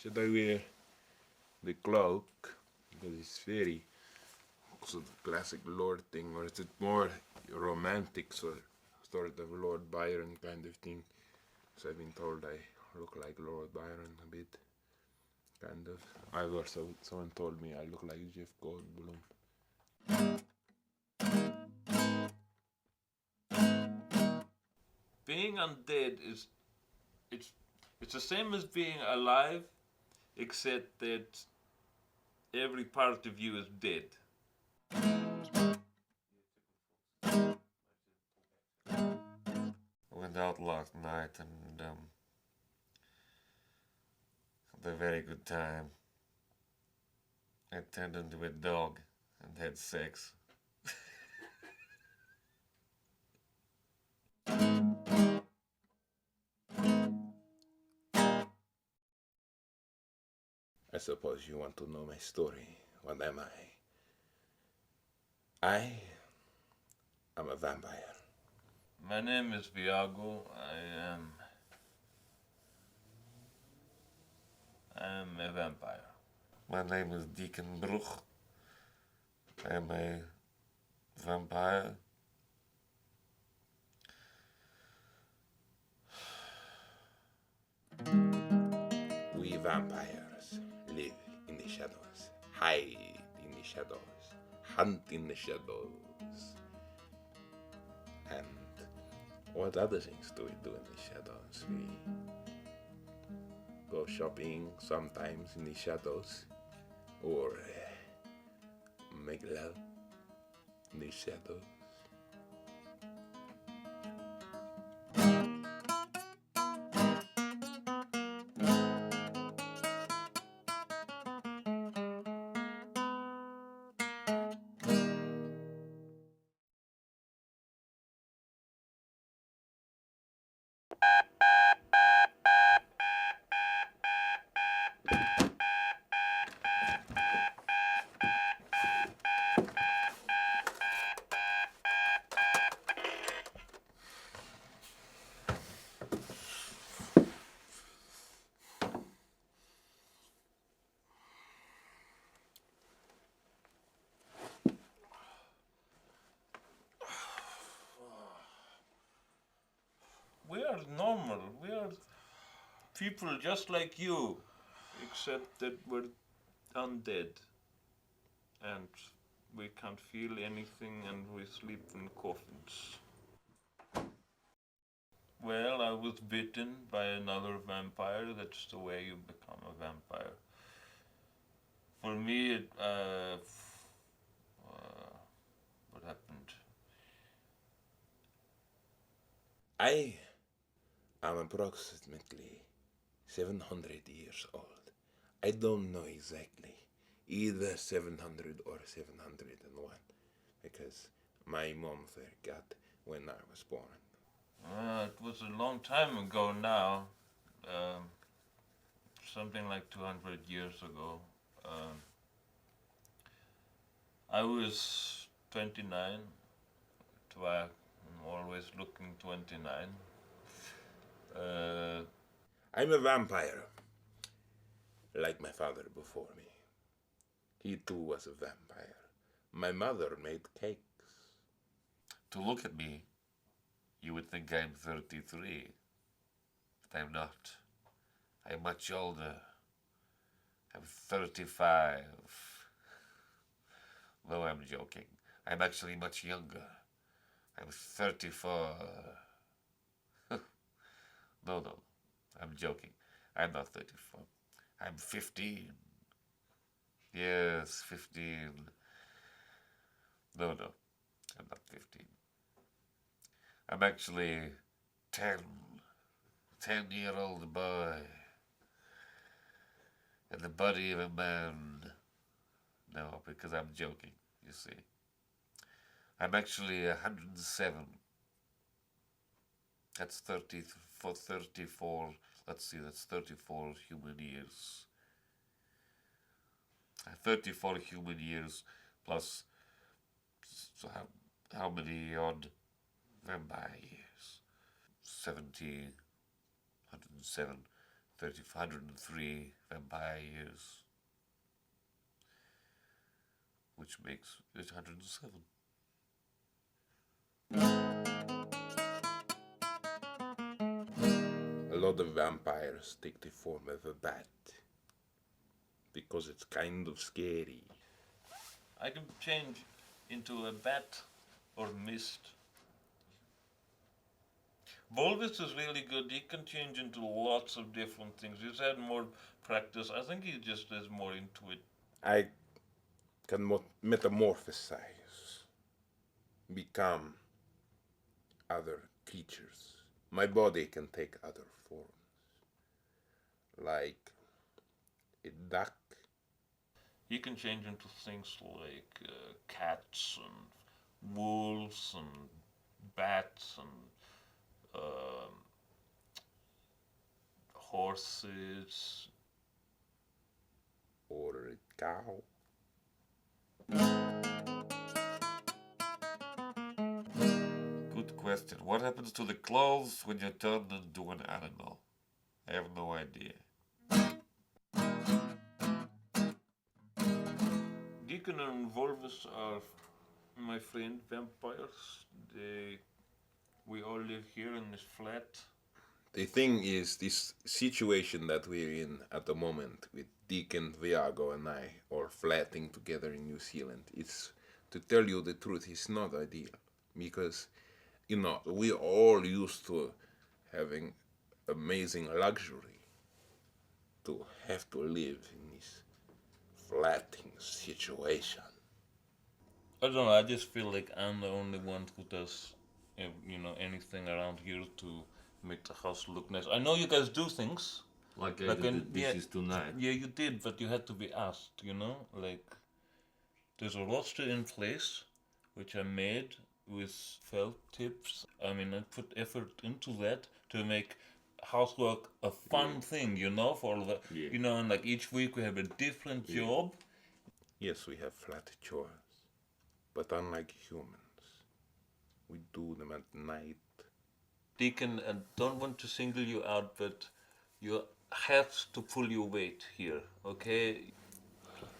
Should I wear the cloak? Because it's very sort of classic Lord thing, or is it more romantic sort of Lord Byron kind of thing? So I've been told I look like Lord Byron a bit, kind of. I've also someone told me I look like Jeff Goldblum. Being undead is it's it's the same as being alive, except that every part of you is dead. I went out last night and had a very good time. I turned into a dog and had sex. I suppose you want to know my story. What am I? I am a vampire. My name is Viago. I am a vampire. My name is Deacon Bruch. I am a vampire. We vampires live in the shadows, hide in the shadows, hunt in the shadows. And what other things do we do in the shadows? We go shopping sometimes in the shadows, or make love in the shadows. We are normal. We are people just like you, except that we're undead. And we can't feel anything and we sleep in coffins. Well, I was bitten by another vampire. That's the way you become a vampire. For me, what happened? I am approximately 700 years old. I don't know exactly, either 700 or 701, because my mom forgot when I was born. It was a long time ago now, something like 200 years ago. I was 29, so I'm always looking 29. I'm a vampire, like my father before me. He too was a vampire. My mother made cakes. To look at me, you would think I'm 33, but I'm not. I'm much older. I'm 35. No, I'm joking. I'm actually much younger. I'm 34. No, I'm joking. I'm not 34. I'm 15. Yes, 15. No, I'm not 15. I'm actually 10. 10-year-old boy. And the body of a man. No, because I'm joking, you see. I'm actually 107. That's 34, let's see, that's 34 human years. 34 human years plus, so how many odd vampire years? 70, 107, 103 vampire years, which makes it 107. A lot of vampires take the form of a bat because it's kind of scary. I can change into a bat or mist. Volvis is really good. He can change into lots of different things. He's had more practice. I think he just is more into it. I can metamorphosize, become other creatures. My body can take other forms, like a duck. He can change into things like cats and wolves and bats and horses. Or a cow. Good question. What happens to the clothes when you turn into an animal? I have no idea. Deacon and Volvis are my friend vampires. We all live here in this flat. The thing is, this situation that we're in at the moment with Deacon, Viago, and I, all flatting together in New Zealand, it's, to tell you the truth, it's not ideal. Because, you know, we all used to having amazing luxury to have to live in this flatting situation. I don't know, I just feel like I'm the only one who does, anything around here to make the house look nice. I know you guys do things. Like I Like did in- the yeah. dishes tonight. Yeah, you did, but you had to be asked, Like, there's a roster in place, which I made with felt tips. I mean, I put effort into that to make housework a fun thing, for the, Yeah. and like each week we have a different job. Yes, we have flat chores, but unlike humans, we do them at night. Deacon, I don't want to single you out, but you have to pull your weight here, okay?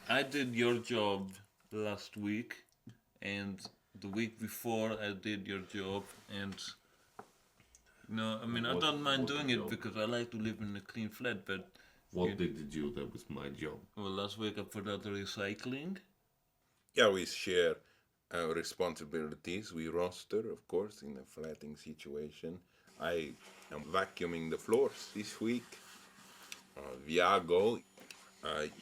I did your job last week, and the week before I did your job, and I don't mind doing it job? because I like to live in a clean flat, but What did you do? That was my job. well, last week I put out the recycling. Yeah, we share our responsibilities. We roster, of course, in a flatting situation. I am vacuuming the floors this week. Viago,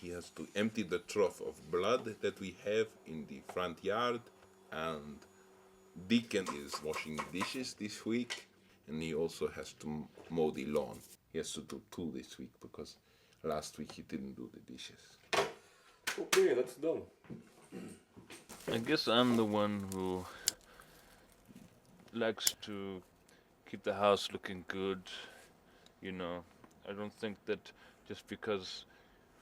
he has to empty the trough of blood that we have in the front yard, and Deacon is washing dishes this week, and he also has to mow the lawn. He has to do 2 this week because last week he didn't do the dishes. Okay, that's done. I guess I'm the one who likes to keep the house looking good, I don't think that just because,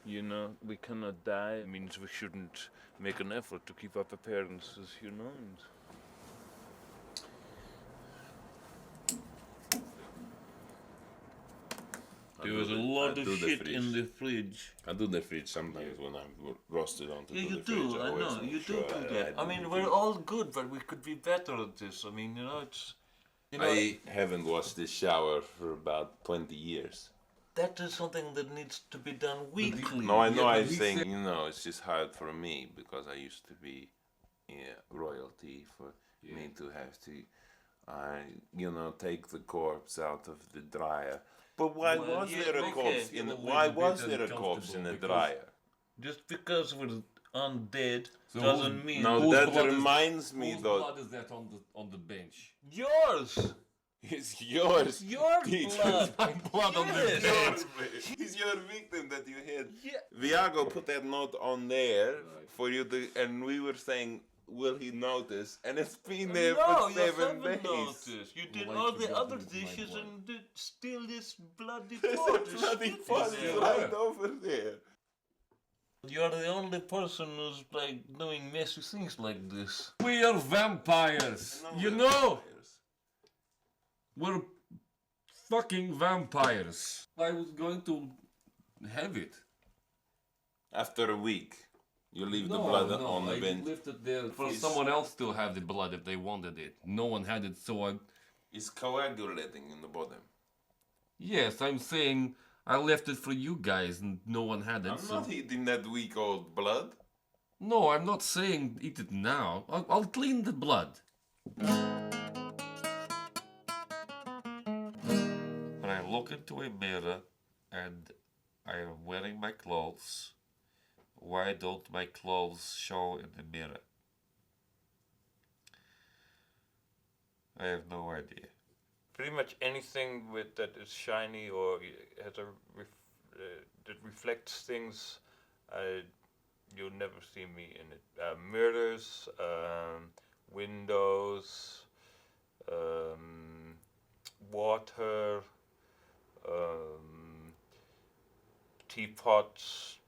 we cannot die means we shouldn't make an effort to keep up appearances, and there was a lot of shit in the fridge. I do the fridge sometimes when I'm roasted onto Yeah, you the fridge. do. I always know. make You sure do that. I mean, we're all good, but we could be better at this. I mean, it's. I haven't washed the shower for about 20 years. That is something that needs to be done weekly. No, I know. but I'm he saying, said- it's just hard for me because I used to be royalty for me to have to, take the corpse out of the dryer. But why Well, was yeah, there a okay. corpse You're in? always Why a bit was there a corpse in uncomfortable the because- dryer? Just because we're undead So doesn't mean Now Whose that blood is- reminds me, Whose though, blood is that on the bench? yours. it's yours. Your Teach blood. My blood on the Yes. bench. It's your victim that you hit. Yeah. Viago put that note on there for you to, and we were saying, will he notice? And it's been there No, for you 7 haven't days. noticed. You did Well, all I the forgot other it was my dishes blood. and did still this bloody There's pot. a is bloody spit pot in there. right over there. You're the only person who's like doing messy things like this. We are vampires. You know, we're fucking vampires. I was going to have it. After a week, you leave the blood on the I bench. left it there for someone else to have the blood if they wanted it. No one had it, so I... It's coagulating in the bottom. Yes, I'm saying I left it for you guys and no one had it, I'm so... not eating that week-old blood. No, I'm not saying eat it now. I'll clean the blood. When I look into a mirror and I am wearing my clothes, why don't my clothes show in the mirror? I have no idea. Pretty much anything that is shiny or has that reflects things, you'll never see me in it. Mirrors, windows, water, teapots,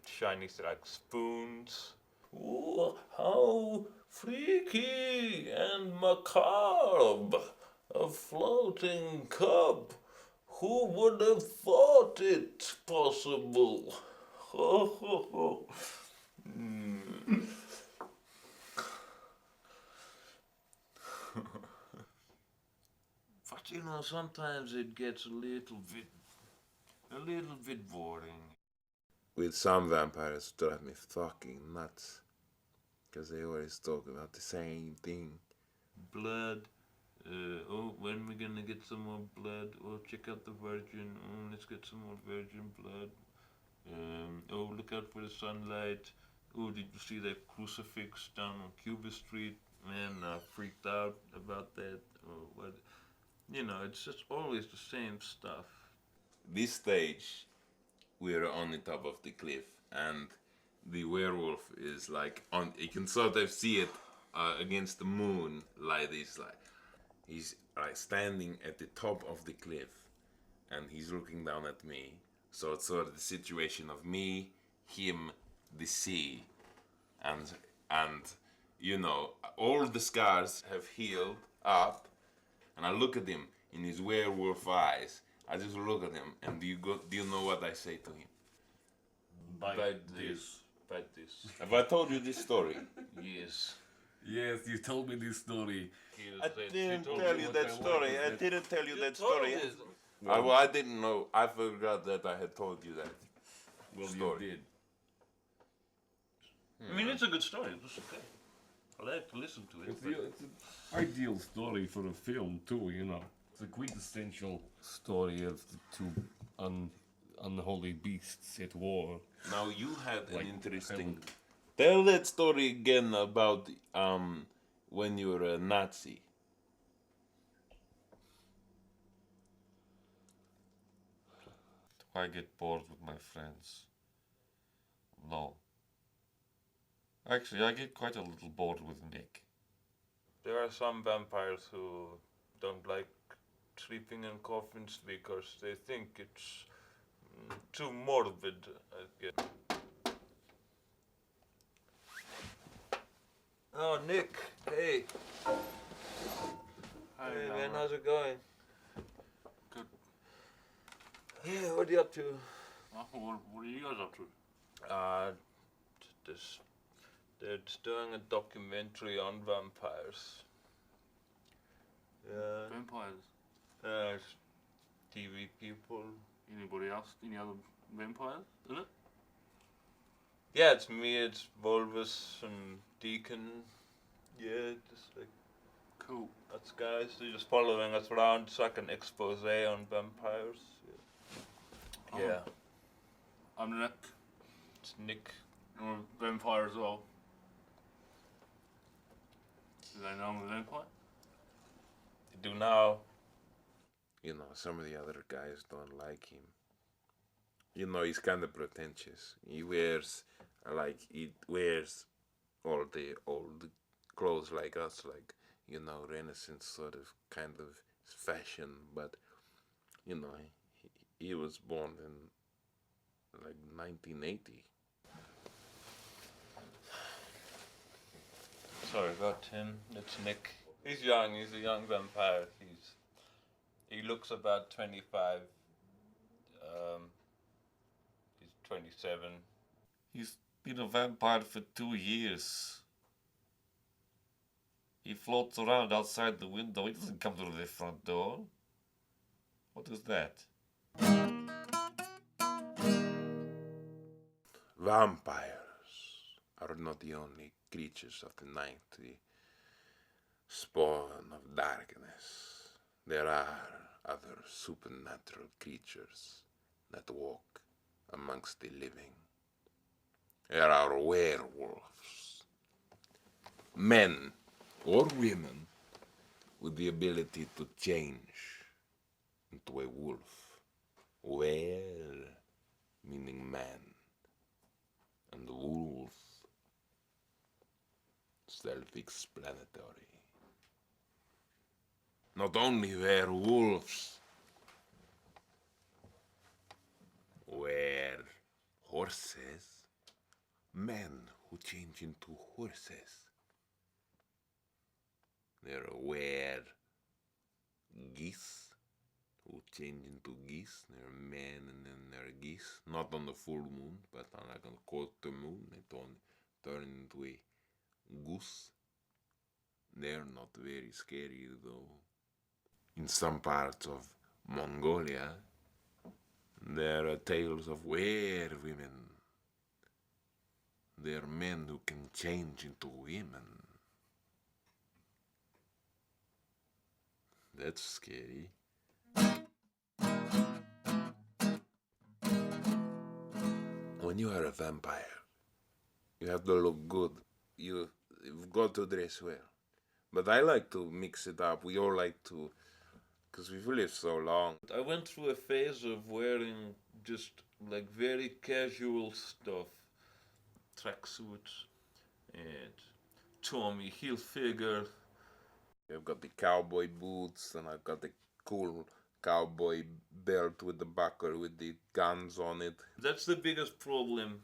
shiny like spoons. Ooh, how freaky and macabre! A floating cup. Who would have thought it possible? Ho ho ho. But you know, sometimes it gets a little bit boring. With some vampires, drive me fucking nuts. Because they always talk about the same thing. Blood. Oh, when are we gonna get some more blood? Oh, check out the virgin. Oh, let's get some more virgin blood. Oh, look out for the sunlight. Oh, did you see that crucifix down on Cuba Street? Man, I freaked out about that. Oh, what? You know, it's just always the same stuff. This stage, we're on the top of the cliff, and the werewolf is like on. You can sort of see it against the moon, like this. Like he's like standing at the top of the cliff, and he's looking down at me. So it's sort of the situation of me, him, the sea, and you know, all the scars have healed up, and I look at him in his werewolf eyes. I just look at him, and do you know what I say to him? Bite this. Bite this. Have I told you this story? Yes. Yes, you told me this story. I didn't tell you that story. I didn't tell you that story. I didn't know. I forgot that I had told you that. Well, story. you did. I mean, it's a good story. It's okay. I like to listen to it. It's an ideal story for a film too, you know. It's a quintessential story of the two unholy beasts at war. Now you had an Like interesting. heaven. Tell that story again about when you were a Nazi. Do I get bored with my friends? No. Actually, I get quite a little bored with Nick. There are some vampires who don't like sleeping in coffins because they think it's too morbid, I guess. Oh, Nick. Hey. Hey, man, how's it going? Good. Yeah, what are you up to? What are you guys up to? They're doing a documentary on vampires. Yeah. Vampires. TV people. Anybody else? Any other vampires in it? Yeah, it's me, it's Volvus and Deacon. Yeah, just like Cool. us guys. They're just following us around. It's like an expose on vampires. Yeah. Oh. Yeah. I'm Nick. It's Nick. I'm a vampire as well. Do they know I'm a vampire? They do now. You know, some of the other guys don't like him. You know, he's kind of pretentious. He wears all the old clothes like us, like, you know, Renaissance sort of kind of fashion. But, you know, he was born in like 1980. Sorry about him. That's Nick. He's young. He's a young vampire. He looks about 25. He's 27. He's been a vampire for 2 years. He floats around outside the window. He doesn't come through the front door. What is that? Vampires are not the only creatures of the night, the spawn of darkness. There are other supernatural creatures that walk amongst the living. There are werewolves, men or women with the ability to change into a wolf. Were meaning man, and wolf, self-explanatory. Not only werewolves, were horses, men who change into horses. There were geese who change into geese. There are men and then there are geese. Not on the full moon, but on like a quarter moon, they turn into a goose. They're not very scary though. In some parts of Mongolia, there are tales of were-women. There are men who can change into women. That's scary. When you are a vampire, you have to look good. You've got to dress well. But I like to mix it up. We all like to, because we've lived so long. I went through a phase of wearing just like very casual stuff, tracksuits and Tommy Hilfiger. I've got the cowboy boots and I've got the cool cowboy belt with the buckle with the guns on it. That's the biggest problem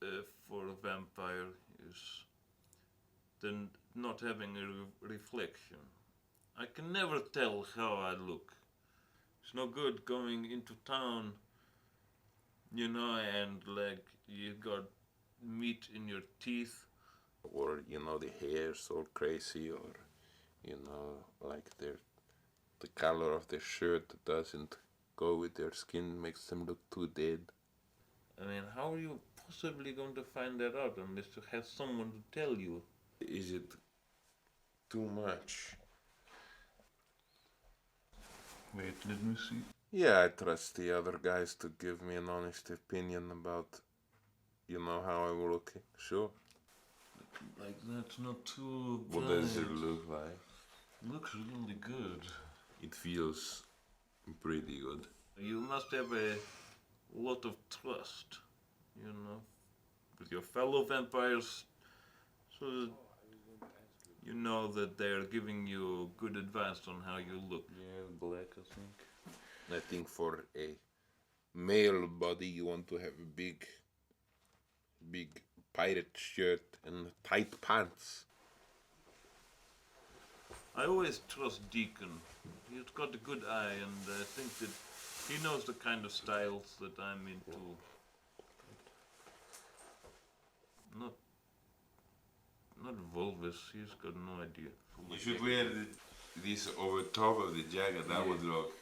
for a vampire is the not having a reflection. I can never tell how I look. It's no good going into town, you know, and like you got meat in your teeth. Or, you know, the hair's all crazy, or, you know, like the color of their shirt doesn't go with their skin, makes them look too dead. I mean, how are you possibly going to find that out unless you have someone to tell you? Is it too much? Wait, let me see. Yeah, I trust the other guys to give me an honest opinion about, you know, how I'm looking. Sure. Like, that's not too What does it look like? Looks really good. It feels pretty good. You must have a lot of trust, you know, with your fellow vampires, so that you know that they're giving you good advice on how you look. Yeah, black, I think. I think for a male body, you want to have a big pirate shirt and tight pants. I always trust Deacon. He's got a good eye, and I think that he knows the kind of styles that I'm into. Not Volvis, he's got no idea. You should wear this over top of the jacket, that would look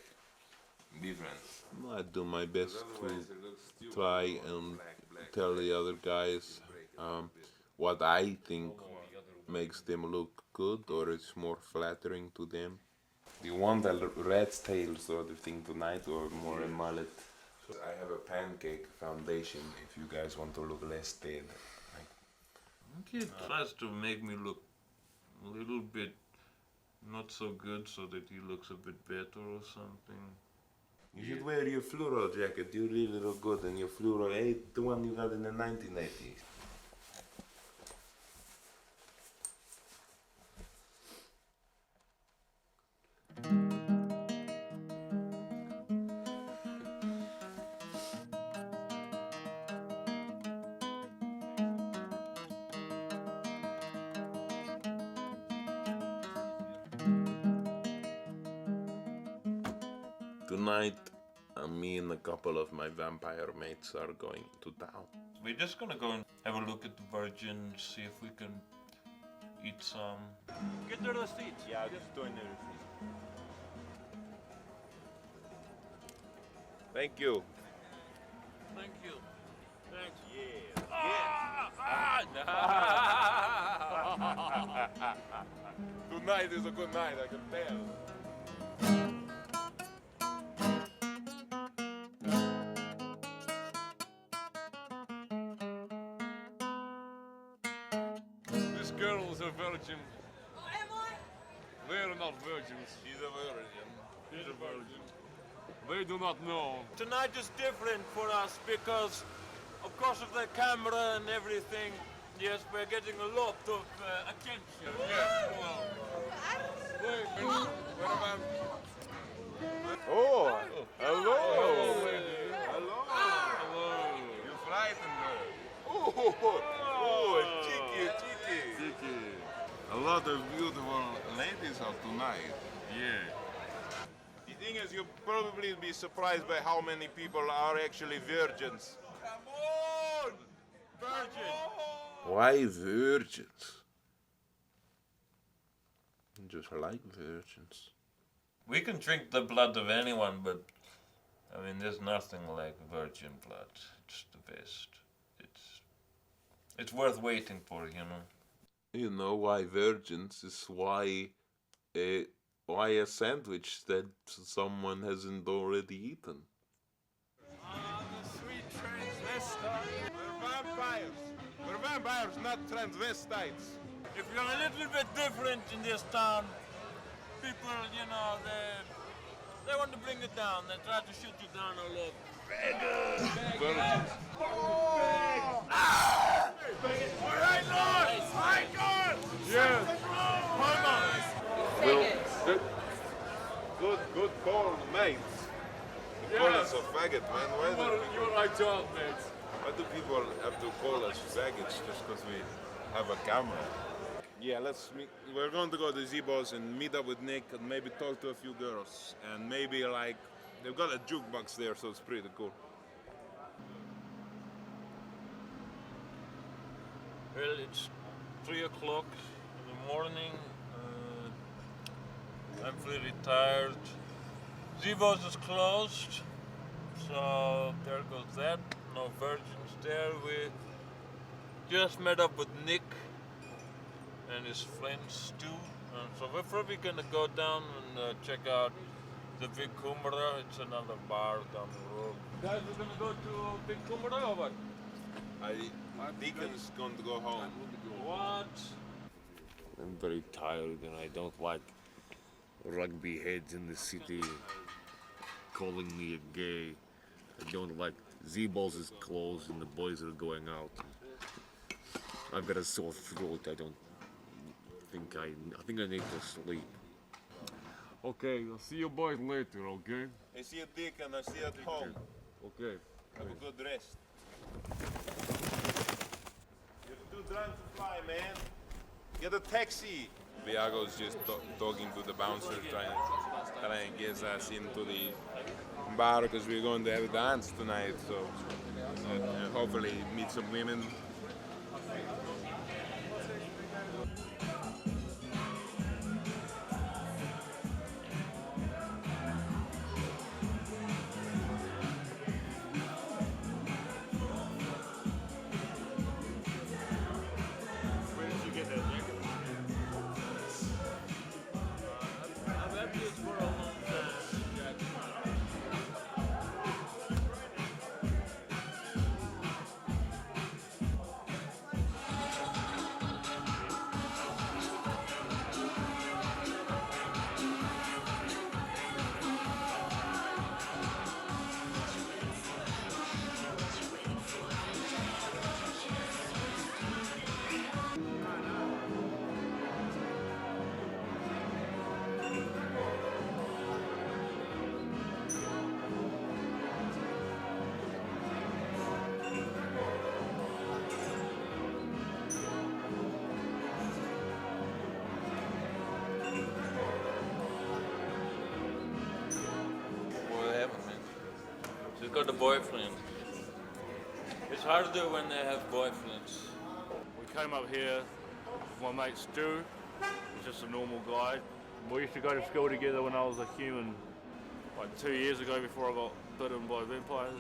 different. I do my best to try and tell the other guys what I think makes them look good or is more flattering to them. Do you want a rat's tail sort of thing tonight or more a mullet? I have a pancake foundation if you guys want to look less dead. He tries to make me look a little bit not so good so that he looks a bit better or something. You should wear your floral jacket, you really look good in your floral, the one you got in the 1980s. Tonight, me and a couple of my vampire mates are going to town. We're just gonna go and have a look at the Virgin, see if we can eat some. Get the receipt. Yeah, just doing everything. Thank you. Thank you. Thanks. Tonight is a good night, I can tell. This girl is a virgin. Am I? They're not virgins. She's a virgin. She's a virgin. They do not know. Tonight is different for us because, of course, of the camera and everything. Yes, we're getting a lot of attention. Oh, hello. Hello. You frightened her. Oh, cheeky. A lot of beautiful ladies out tonight. Yeah. The thing is, you'll probably be surprised by how many people are actually virgins. Come on! Virgin! Why virgins? Just like virgins. We can drink the blood of anyone, but I mean, there's nothing like virgin blood. It's the best. It's worth waiting for, you know. You know why virgins is why a sandwich that someone hasn't already eaten. Sweet transvestite. We're vampires. We're vampires, not transvestites. If you're a little bit different in this town, people, you know, they want to bring it down. They try to shoot you down a lot. Virgins. Yes. Good call, mate. You call us a faggot, man. You're my job, mate. Why do people have to call us faggots just because we have a camera? Yeah, let's meet. We're going to go to Zebo's and meet up with Nick and maybe talk to a few girls. And maybe, like, they've got a jukebox there, so it's pretty cool. Well, it's 3 o'clock in the morning. I'm pretty tired. Zebo's is closed, so there goes that. No virgins there. We just met up with Nick and his friends too. So we're probably gonna go down and check out the Big Kumara. It's another bar down the road. Guys, we're gonna go to Big Kumara or what? Deacon's going to go home. What? I'm very tired and I don't like rugby heads in the city calling me a gay. I don't like Zebo's is closed and the boys are going out. I've got a sore throat. I think I need to sleep. Okay, I'll see you boys later, okay? I see you, Deacon. I see you at home. Okay. Have a good rest. You're too drunk to fly, man. Get a taxi. Viago's just talking to the bouncer, trying to get us into the bar because we're going to have a dance tonight. So hopefully meet some women. got a boyfriend. It's harder when they have boyfriends. We came up here with my mate Stu. He's just a normal guy. We used to go to school together when I was a human, like 2 years ago before I got bitten by vampires.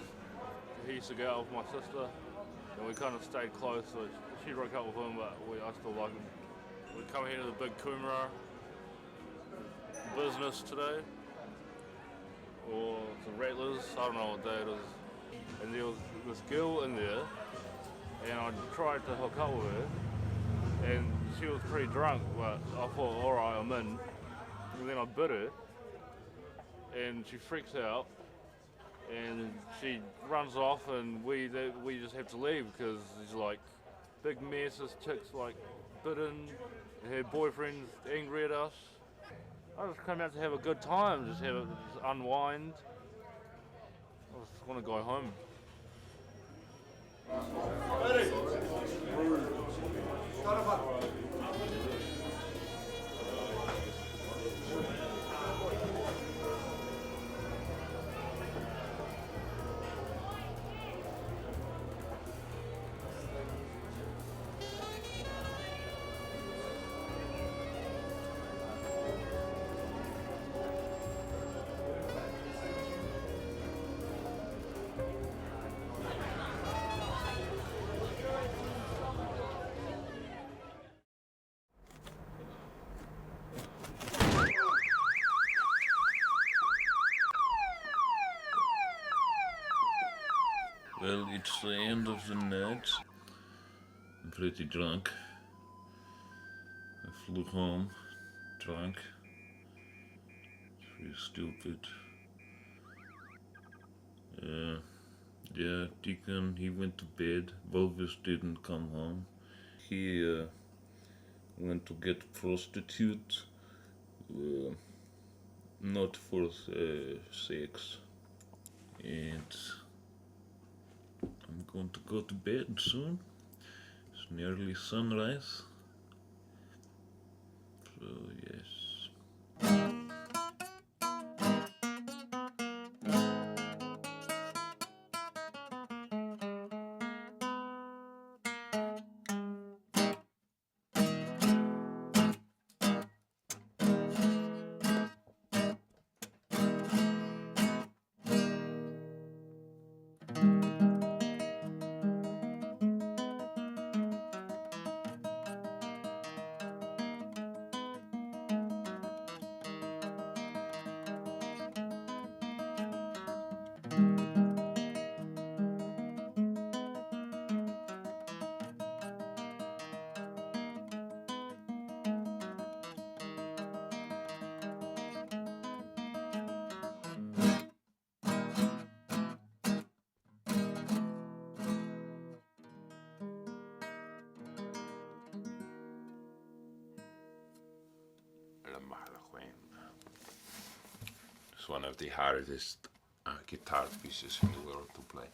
He used to go out with my sister, and we kind of stayed close. So she broke up with him, but I still like him. We come here to the big Coomera business today, or the Rattlers, I don't know what day it is. And there was this girl in there, and I tried to hook up with her, and she was pretty drunk, but I thought, alright, I'm in. And then I bit her, and she freaks out, and she runs off, and we just have to leave because there's like big mess. This chick's like bitten, her boyfriend's angry at us. I just came out to have a good time, just unwind. I just want to go home. Well, it's the end of the night. I'm pretty drunk. I flew home drunk. It's pretty stupid. Yeah, Deacon, he went to bed. Volvis didn't come home. He went to get a prostitute. Not for sex. And I'm going to go to bed soon. It's nearly sunrise. So, yes. It's one of the hardest guitar pieces in the world to play.